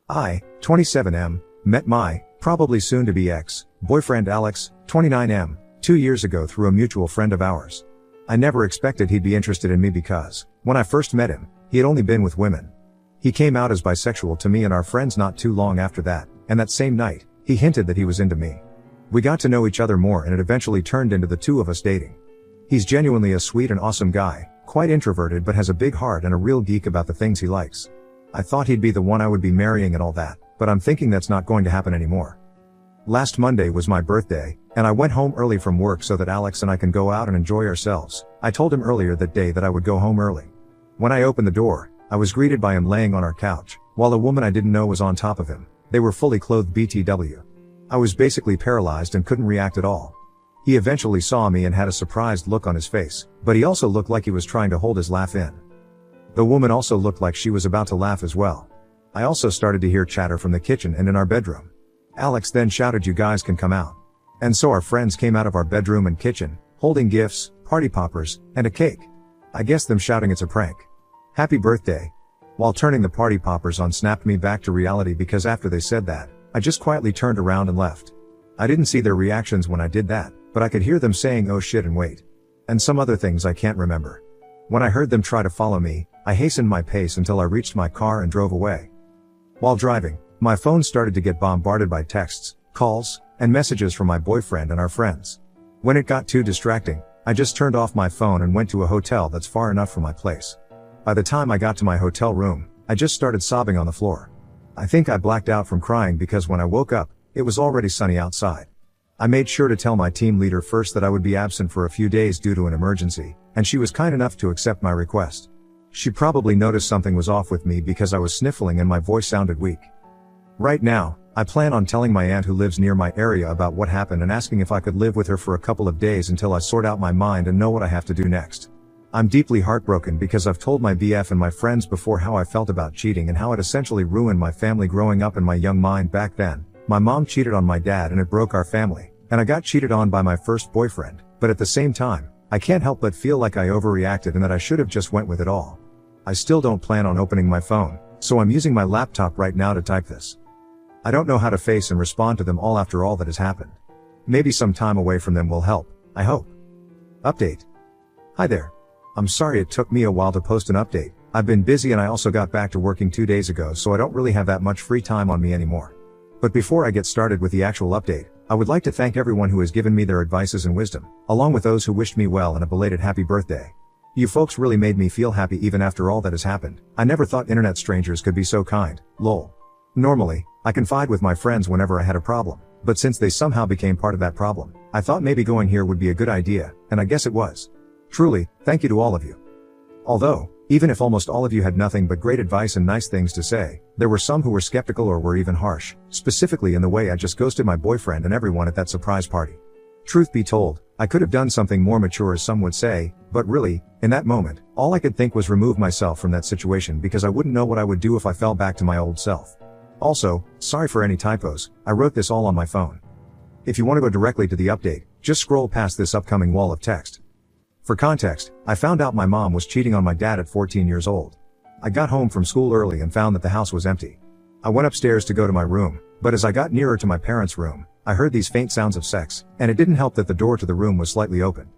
I, 27M, met my, probably soon to be ex-boyfriend Alex, 29M, 2 years ago through a mutual friend of ours. I never expected he'd be interested in me because, when I first met him, he had only been with women. He came out as bisexual to me and our friends not too long after that, and that same night, he hinted that he was into me. We got to know each other more and it eventually turned into the two of us dating. He's genuinely a sweet and awesome guy, quite introverted but has a big heart and a real geek about the things he likes. I thought he'd be the one I would be marrying and all that, but I'm thinking that's not going to happen anymore. Last Monday was my birthday, and I went home early from work so that Alex and I can go out and enjoy ourselves. I told him earlier that day that I would go home early. When I opened the door, I was greeted by him laying on our couch, while a woman I didn't know was on top of him. They were fully clothed BTW. I was basically paralyzed and couldn't react at all. He eventually saw me and had a surprised look on his face, but he also looked like he was trying to hold his laugh in. The woman also looked like she was about to laugh as well. I also started to hear chatter from the kitchen and in our bedroom. Alex then shouted, "You guys can come out." And so our friends came out of our bedroom and kitchen, holding gifts, party poppers, and a cake. I guess them shouting it's a prank. Happy birthday. While turning the party poppers on snapped me back to reality because after they said that, I just quietly turned around and left. I didn't see their reactions when I did that, but I could hear them saying "oh shit" and "wait." And some other things I can't remember. When I heard them try to follow me, I hastened my pace until I reached my car and drove away. While driving, my phone started to get bombarded by texts, calls, and messages from my boyfriend and our friends. When it got too distracting, I just turned off my phone and went to a hotel that's far enough from my place. By the time I got to my hotel room, I just started sobbing on the floor. I think I blacked out from crying because when I woke up, it was already sunny outside. I made sure to tell my team leader first that I would be absent for a few days due to an emergency, and she was kind enough to accept my request. She probably noticed something was off with me because I was sniffling and my voice sounded weak. Right now, I plan on telling my aunt who lives near my area about what happened and asking if I could live with her for a couple of days until I sort out my mind and know what I have to do next. I'm deeply heartbroken because I've told my BF and my friends before how I felt about cheating and how it essentially ruined my family growing up in my young mind back then. My mom cheated on my dad and it broke our family, and I got cheated on by my first boyfriend, but at the same time, I can't help but feel like I overreacted and that I should have just went with it all. I still don't plan on opening my phone, so I'm using my laptop right now to type this. I don't know how to face and respond to them all after all that has happened. Maybe some time away from them will help, I hope. Update. Hi there. I'm sorry it took me a while to post an update. I've been busy and I also got back to working 2 days ago, so I don't really have that much free time on me anymore. But before I get started with the actual update, I would like to thank everyone who has given me their advices and wisdom, along with those who wished me well and a belated happy birthday. You folks really made me feel happy even after all that has happened. I never thought internet strangers could be so kind, lol. Normally, I confide with my friends whenever I had a problem, but since they somehow became part of that problem, I thought maybe going here would be a good idea, and I guess it was. Truly, thank you to all of you. Although, even if almost all of you had nothing but great advice and nice things to say, there were some who were skeptical or were even harsh, specifically in the way I just ghosted my boyfriend and everyone at that surprise party. Truth be told, I could have done something more mature as some would say, but really, in that moment, all I could think was remove myself from that situation because I wouldn't know what I would do if I fell back to my old self. Also, sorry for any typos, I wrote this all on my phone. If you want to go directly to the update, just scroll past this upcoming wall of text. For context, I found out my mom was cheating on my dad at 14 years old. I got home from school early and found that the house was empty. I went upstairs to go to my room, but as I got nearer to my parents' room, I heard these faint sounds of sex, and it didn't help that the door to the room was slightly open.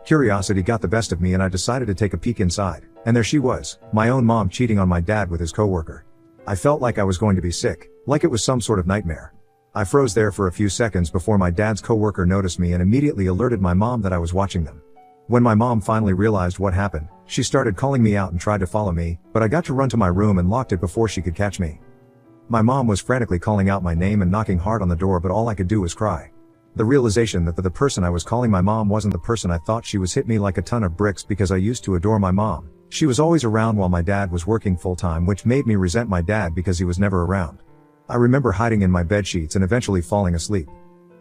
Curiosity got the best of me and I decided to take a peek inside, and there she was, my own mom cheating on my dad with his coworker. I felt like I was going to be sick, like it was some sort of nightmare. I froze there for a few seconds before my dad's coworker noticed me and immediately alerted my mom that I was watching them. When my mom finally realized what happened, she started calling me out and tried to follow me, but I got to run to my room and locked it before she could catch me. My mom was frantically calling out my name and knocking hard on the door, but all I could do was cry. The realization that the person I was calling my mom wasn't the person I thought she was hit me like a ton of bricks because I used to adore my mom. She was always around while my dad was working full-time, which made me resent my dad because he was never around. I remember hiding in my bedsheets and eventually falling asleep.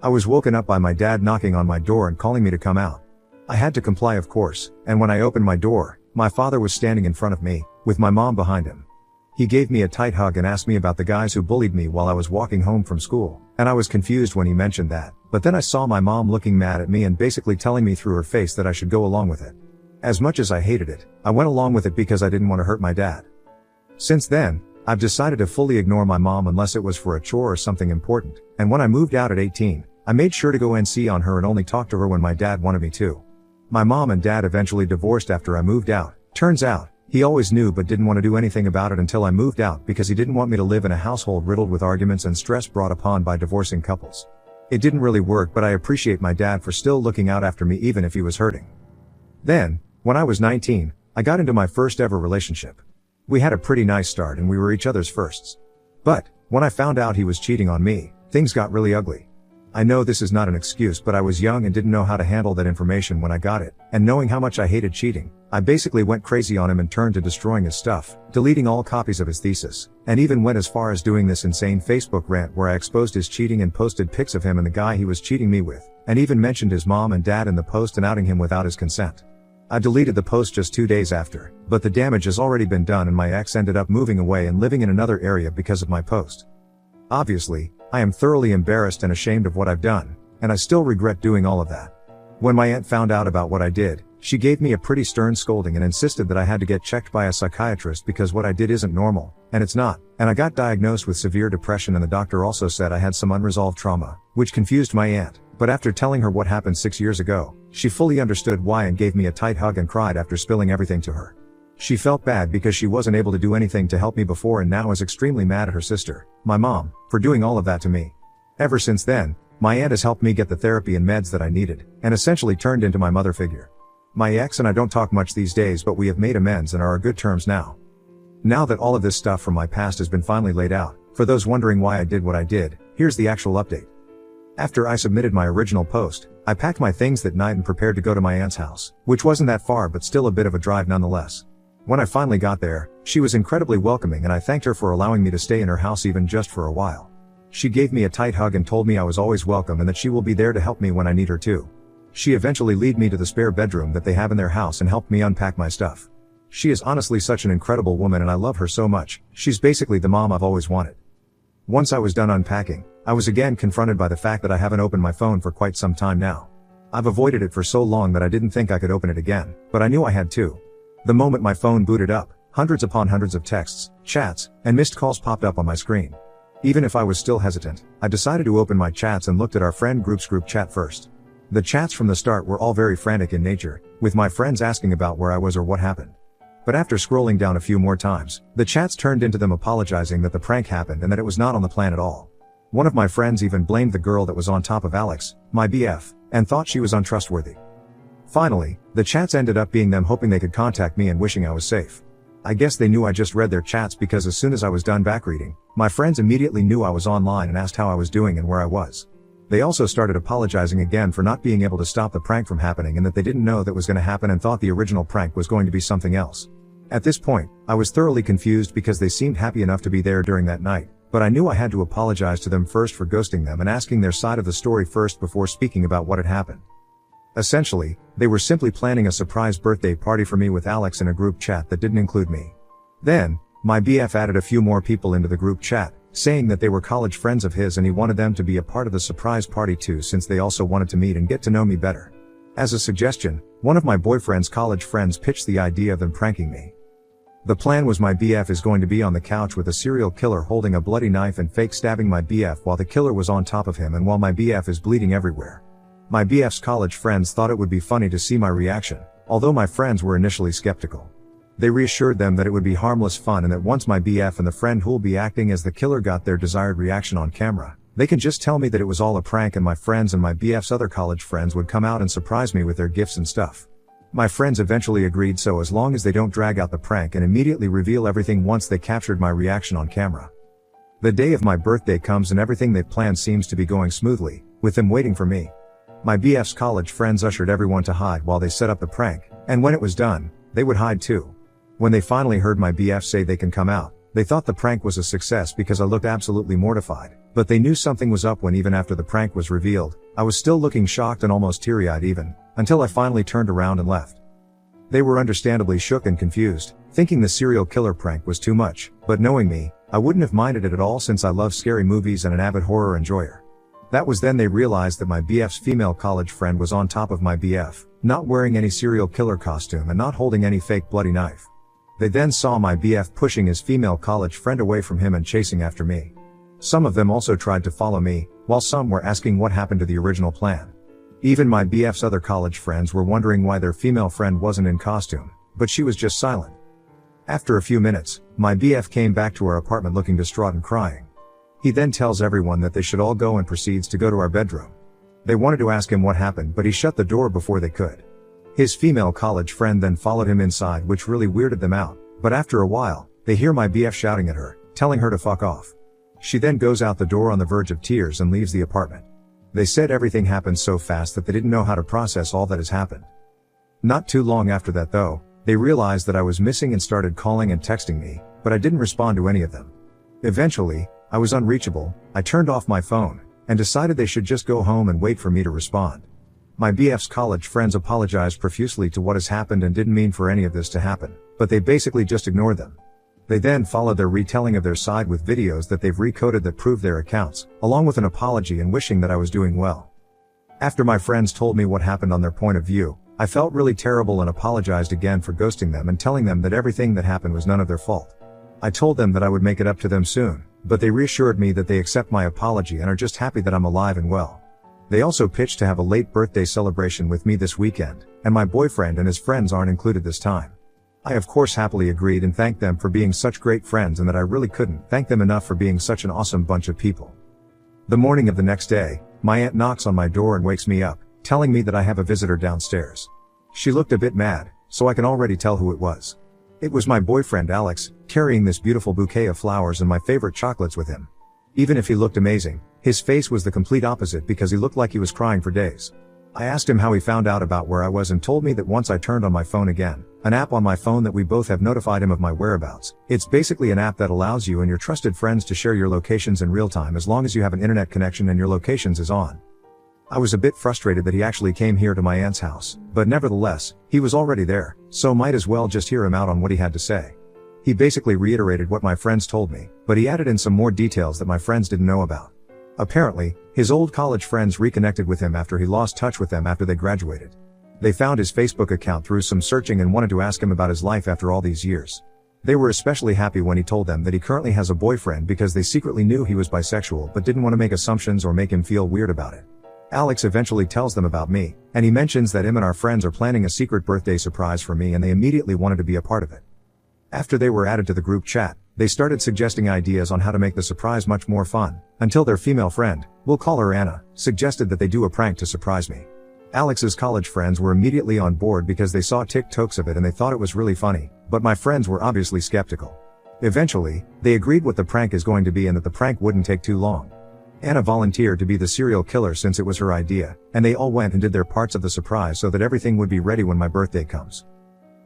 I was woken up by my dad knocking on my door and calling me to come out. I had to comply, of course, and when I opened my door, my father was standing in front of me, with my mom behind him. He gave me a tight hug and asked me about the guys who bullied me while I was walking home from school, and I was confused when he mentioned that, but then I saw my mom looking mad at me and basically telling me through her face that I should go along with it. As much as I hated it, I went along with it because I didn't want to hurt my dad. Since then, I've decided to fully ignore my mom unless it was for a chore or something important, and when I moved out at 18, I made sure to go NC on her and only talk to her when my dad wanted me to. My mom and dad eventually divorced after I moved out. Turns out, he always knew but didn't want to do anything about it until I moved out because he didn't want me to live in a household riddled with arguments and stress brought upon by divorcing couples. It didn't really work, but I appreciate my dad for still looking out after me even if he was hurting. Then, when I was 19, I got into my first ever relationship. We had a pretty nice start and we were each other's firsts. But, when I found out he was cheating on me, things got really ugly. I know this is not an excuse, but I was young and didn't know how to handle that information when I got it, and knowing how much I hated cheating, I basically went crazy on him and turned to destroying his stuff, deleting all copies of his thesis, and even went as far as doing this insane Facebook rant where I exposed his cheating and posted pics of him and the guy he was cheating me with, and even mentioned his mom and dad in the post and outing him without his consent. I deleted the post just 2 days after, but the damage has already been done and my ex ended up moving away and living in another area because of my post. Obviously, I am thoroughly embarrassed and ashamed of what I've done, and I still regret doing all of that. When my aunt found out about what I did, she gave me a pretty stern scolding and insisted that I had to get checked by a psychiatrist because what I did isn't normal, and it's not, and I got diagnosed with severe depression and the doctor also said I had some unresolved trauma, which confused my aunt, but after telling her what happened 6 years ago, she fully understood why and gave me a tight hug and cried after spilling everything to her. She felt bad because she wasn't able to do anything to help me before and now is extremely mad at her sister, my mom, for doing all of that to me. Ever since then, my aunt has helped me get the therapy and meds that I needed, and essentially turned into my mother figure. My ex and I don't talk much these days, but we have made amends and are on good terms now. Now that all of this stuff from my past has been finally laid out, for those wondering why I did what I did, here's the actual update. After I submitted my original post, I packed my things that night and prepared to go to my aunt's house, which wasn't that far but still a bit of a drive nonetheless. When I finally got there, she was incredibly welcoming and I thanked her for allowing me to stay in her house even just for a while. She gave me a tight hug and told me I was always welcome and that she will be there to help me when I need her to. She eventually led me to the spare bedroom that they have in their house and helped me unpack my stuff. She is honestly such an incredible woman and I love her so much. She's basically the mom I've always wanted. Once I was done unpacking, I was again confronted by the fact that I haven't opened my phone for quite some time now. I've avoided it for so long that I didn't think I could open it again, but I knew I had to. The moment my phone booted up, hundreds upon hundreds of texts, chats, and missed calls popped up on my screen. Even if I was still hesitant, I decided to open my chats and looked at our friend group's group chat first. The chats from the start were all very frantic in nature, with my friends asking about where I was or what happened. But after scrolling down a few more times, the chats turned into them apologizing that the prank happened and that it was not on the plan at all. One of my friends even blamed the girl that was on top of Alex, my BF, and thought she was untrustworthy. Finally, the chats ended up being them hoping they could contact me and wishing I was safe. I guess they knew I just read their chats because as soon as I was done back reading, my friends immediately knew I was online and asked how I was doing and where I was. They also started apologizing again for not being able to stop the prank from happening and that they didn't know that was going to happen and thought the original prank was going to be something else. At this point, I was thoroughly confused because they seemed happy enough to be there during that night, but I knew I had to apologize to them first for ghosting them and asking their side of the story first before speaking about what had happened. Essentially, they were simply planning a surprise birthday party for me with Alex in a group chat that didn't include me. Then, my BF added a few more people into the group chat, saying that they were college friends of his and he wanted them to be a part of the surprise party too since they also wanted to meet and get to know me better. As a suggestion, one of my boyfriend's college friends pitched the idea of them pranking me. The plan was my BF is going to be on the couch with a serial killer holding a bloody knife and fake stabbing my BF while the killer was on top of him and while my BF is bleeding everywhere. My BF's college friends thought it would be funny to see my reaction, although my friends were initially skeptical. They reassured them that it would be harmless fun and that once my BF and the friend who'll be acting as the killer got their desired reaction on camera, they can just tell me that it was all a prank and my friends and my BF's other college friends would come out and surprise me with their gifts and stuff. My friends eventually agreed so as long as they don't drag out the prank and immediately reveal everything once they captured my reaction on camera. The day of my birthday comes and everything they've planned seems to be going smoothly, with them waiting for me. My BF's college friends ushered everyone to hide while they set up the prank, and when it was done, they would hide too. When they finally heard my BF say they can come out, they thought the prank was a success because I looked absolutely mortified, but they knew something was up when even after the prank was revealed, I was still looking shocked and almost teary-eyed even, until I finally turned around and left. They were understandably shook and confused, thinking the serial killer prank was too much, but knowing me, I wouldn't have minded it at all since I love scary movies and an avid horror enjoyer. That was then they realized that my BF's female college friend was on top of my BF, not wearing any serial killer costume and not holding any fake bloody knife. They then saw my BF pushing his female college friend away from him and chasing after me. Some of them also tried to follow me, while some were asking what happened to the original plan. Even my BF's other college friends were wondering why their female friend wasn't in costume, but she was just silent. After a few minutes, my BF came back to our apartment looking distraught and crying. He then tells everyone that they should all go and proceeds to go to our bedroom. They wanted to ask him what happened, but he shut the door before they could. His female college friend then followed him inside, which really weirded them out, but after a while, they hear my BF shouting at her, telling her to fuck off. She then goes out the door on the verge of tears and leaves the apartment. They said everything happened so fast that they didn't know how to process all that has happened. Not too long after that though, they realized that I was missing and started calling and texting me, but I didn't respond to any of them. Eventually, I was unreachable, I turned off my phone, and decided they should just go home and wait for me to respond. My BF's college friends apologized profusely to what has happened and didn't mean for any of this to happen, but they basically just ignored them. They then followed their retelling of their side with videos that they've recoded that prove their accounts, along with an apology and wishing that I was doing well. After my friends told me what happened on their point of view, I felt really terrible and apologized again for ghosting them and telling them that everything that happened was none of their fault. I told them that I would make it up to them soon, but they reassured me that they accept my apology and are just happy that I'm alive and well. They also pitched to have a late birthday celebration with me this weekend, and my boyfriend and his friends aren't included this time. I of course happily agreed and thanked them for being such great friends and that I really couldn't thank them enough for being such an awesome bunch of people. The morning of the next day, my aunt knocks on my door and wakes me up, telling me that I have a visitor downstairs. She looked a bit mad, so I can already tell who it was. It was my boyfriend Alex, carrying this beautiful bouquet of flowers and my favorite chocolates with him. Even if he looked amazing, his face was the complete opposite because he looked like he was crying for days. I asked him how he found out about where I was and told me that once I turned on my phone again, an app on my phone that we both have notified him of my whereabouts. It's basically an app that allows you and your trusted friends to share your locations in real time as long as you have an internet connection and your locations is on. I was a bit frustrated that he actually came here to my aunt's house, but nevertheless, he was already there, so might as well just hear him out on what he had to say. He basically reiterated what my friends told me, but he added in some more details that my friends didn't know about. Apparently, his old college friends reconnected with him after he lost touch with them after they graduated. They found his Facebook account through some searching and wanted to ask him about his life after all these years. They were especially happy when he told them that he currently has a boyfriend because they secretly knew he was bisexual but didn't want to make assumptions or make him feel weird about it. Alex eventually tells them about me, and he mentions that him and our friends are planning a secret birthday surprise for me and they immediately wanted to be a part of it. After they were added to the group chat, they started suggesting ideas on how to make the surprise much more fun, until their female friend, we'll call her Anna, suggested that they do a prank to surprise me. Alex's college friends were immediately on board because they saw TikToks of it and they thought it was really funny, but my friends were obviously skeptical. Eventually, they agreed what the prank is going to be and that the prank wouldn't take too long. Anna volunteered to be the serial killer since it was her idea, and they all went and did their parts of the surprise so that everything would be ready when my birthday comes.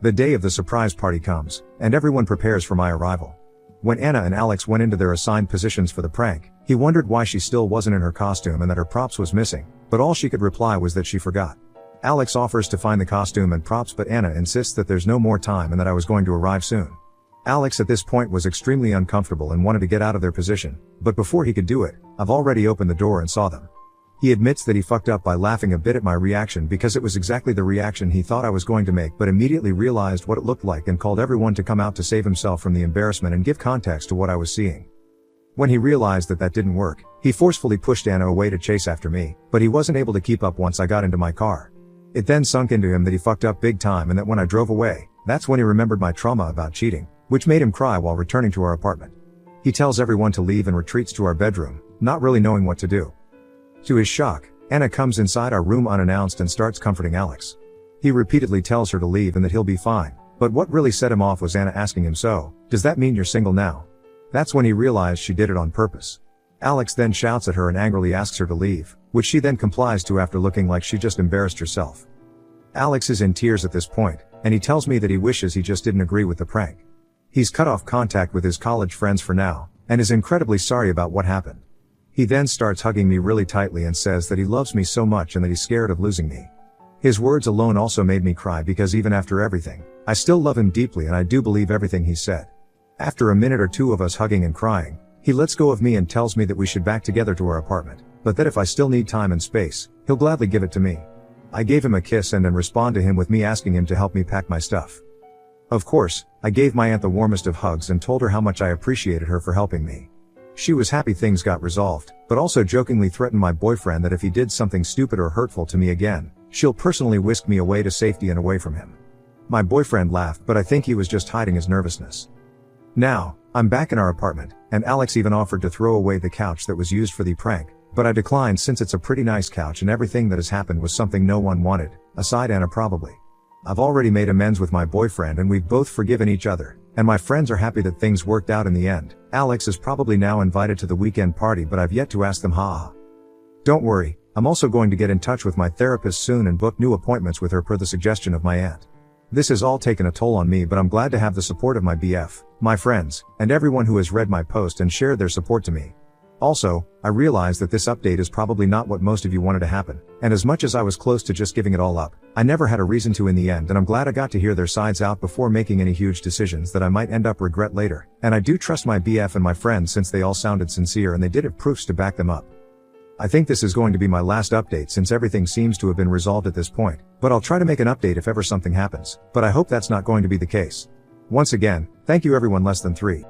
The day of the surprise party comes, and everyone prepares for my arrival. When Anna and Alex went into their assigned positions for the prank, he wondered why she still wasn't in her costume and that her props was missing, but all she could reply was that she forgot. Alex offers to find the costume and props, but Anna insists that there's no more time and that I was going to arrive soon. Alex at this point was extremely uncomfortable and wanted to get out of their position, but before he could do it, I've already opened the door and saw them. He admits that he fucked up by laughing a bit at my reaction because it was exactly the reaction he thought I was going to make, but immediately realized what it looked like and called everyone to come out to save himself from the embarrassment and give context to what I was seeing. When he realized that that didn't work, he forcefully pushed Anna away to chase after me, but he wasn't able to keep up once I got into my car. It then sunk into him that he fucked up big time and that when I drove away, that's when he remembered my trauma about cheating, which made him cry while returning to our apartment. He tells everyone to leave and retreats to our bedroom, not really knowing what to do. To his shock, Anna comes inside our room unannounced and starts comforting Alex. He repeatedly tells her to leave and that he'll be fine, but what really set him off was Anna asking him, "So, does that mean you're single now?" That's when he realized she did it on purpose. Alex then shouts at her and angrily asks her to leave, which she then complies to after looking like she just embarrassed herself. Alex is in tears at this point, and he tells me that he wishes he just didn't agree with the prank. He's cut off contact with his college friends for now, and is incredibly sorry about what happened. He then starts hugging me really tightly and says that he loves me so much and that he's scared of losing me. His words alone also made me cry because even after everything, I still love him deeply and I do believe everything he said. After a minute or two of us hugging and crying, he lets go of me and tells me that we should back together to our apartment, but that if I still need time and space, he'll gladly give it to me. I gave him a kiss and then respond to him with me asking him to help me pack my stuff. Of course, I gave my aunt the warmest of hugs and told her how much I appreciated her for helping me. She was happy things got resolved, but also jokingly threatened my boyfriend that if he did something stupid or hurtful to me again, she'll personally whisk me away to safety and away from him. My boyfriend laughed, but I think he was just hiding his nervousness. Now, I'm back in our apartment, and Alex even offered to throw away the couch that was used for the prank, but I declined since it's a pretty nice couch and everything that has happened was something no one wanted, aside Anna probably. I've already made amends with my boyfriend and we've both forgiven each other, and my friends are happy that things worked out in the end. Alex is probably now invited to the weekend party, but I've yet to ask them. Don't worry, I'm also going to get in touch with my therapist soon and book new appointments with her per the suggestion of my aunt. This has all taken a toll on me, but I'm glad to have the support of my BF, my friends, and everyone who has read my post and shared their support to me. Also, I realize that this update is probably not what most of you wanted to happen, and as much as I was close to just giving it all up, I never had a reason to in the end, and I'm glad I got to hear their sides out before making any huge decisions that I might end up regret later. And I do trust my BF and my friends since they all sounded sincere and they did have proofs to back them up. I think this is going to be my last update since everything seems to have been resolved at this point, but I'll try to make an update if ever something happens, but I hope that's not going to be the case. Once again, thank you everyone less than 3.